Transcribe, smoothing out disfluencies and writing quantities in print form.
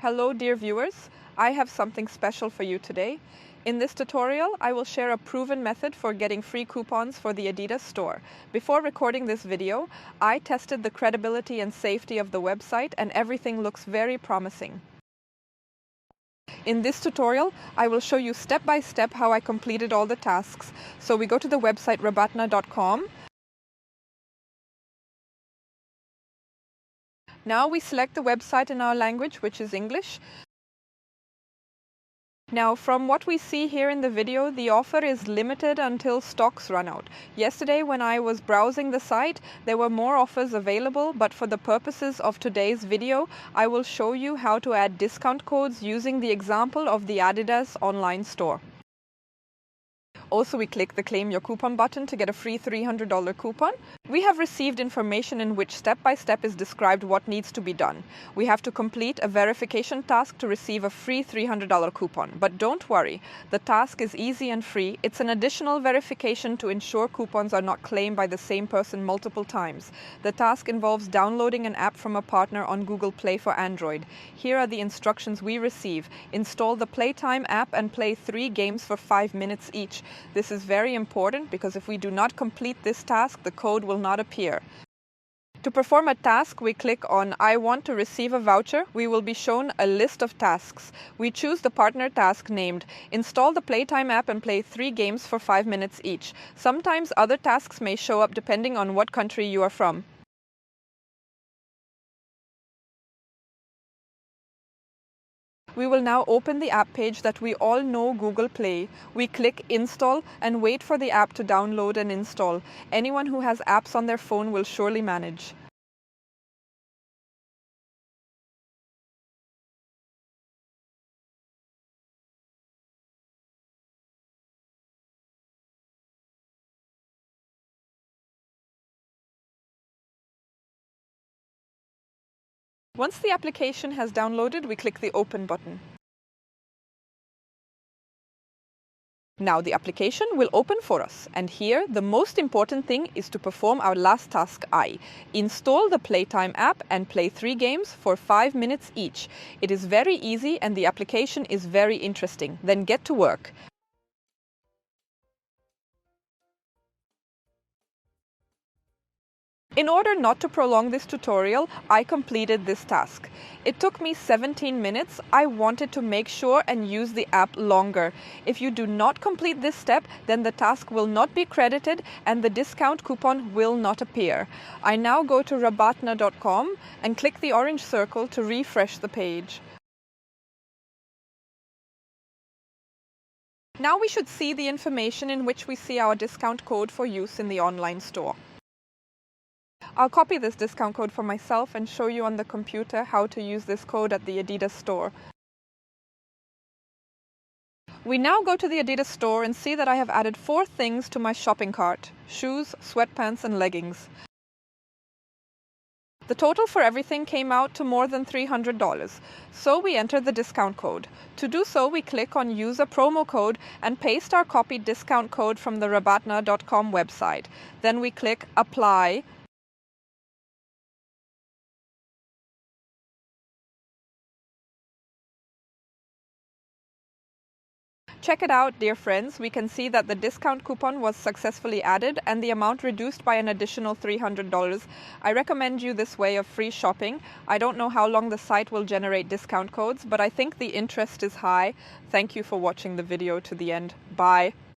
Hello dear viewers, I have something special for you today. In this tutorial, I will share a proven method for getting free coupons for the Adidas store. Before recording this video, I tested the credibility and safety of the website and everything looks very promising. In this tutorial, I will show you step by step how I completed all the tasks. So we go to the website rabatna.com. Now we select the website in our language, which is English. Now, from what we see here in the video, the offer is limited until stocks run out. Yesterday, when I was browsing the site, there were more offers available, but for the purposes of today's video, I will show you how to add discount codes using the example of the Adidas online store. Also, we click the Claim Your Coupon button to get a free $300 coupon. We have received information in which step by step is described what needs to be done. We have to complete a verification task to receive a free $300 coupon. But don't worry, the task is easy and free. It's an additional verification to ensure coupons are not claimed by the same person multiple times. The task involves downloading an app from a partner on Google Play for Android. Here are the instructions we receive. Install the Playtime app and play 3 games for 5 minutes each. This is very important because if we do not complete this task, the code will not appear. To perform a task, we click on I want to receive a voucher. We will be shown a list of tasks. We choose the partner task named Install the Playtime app and play 3 games for 5 minutes each. Sometimes other tasks may show up depending on what country you are from. We will now open the app page that we all know, Google Play. We click Install and wait for the app to download and install. Anyone who has apps on their phone will surely manage. Once the application has downloaded, we click the Open button. Now the application will open for us, and here the most important thing is to perform our last task I. Install the Playtime app and play 3 games for 5 minutes each. It is very easy and the application is very interesting. Then get to work. In order not to prolong this tutorial, I completed this task. It took me 17 minutes. I wanted to make sure and use the app longer. If you do not complete this step, then the task will not be credited and the discount coupon will not appear. I now go to rabatna.com and click the orange circle to refresh the page. Now we should see the information in which we see our discount code for use in the online store. I'll copy this discount code for myself and show you on the computer how to use this code at the Adidas store. We now go to the Adidas store and see that I have added 4 things to my shopping cart: shoes, sweatpants and leggings. The total for everything came out to more than $300, so we enter the discount code. To do so, we click on Use a promo code and paste our copied discount code from the rabatna.com website. Then we click Apply. Check it out, dear friends. We can see that the discount coupon was successfully added and the amount reduced by an additional $300. I recommend you this way of free shopping. I don't know how long the site will generate discount codes, but I think the interest is high. Thank you for watching the video to the end. Bye.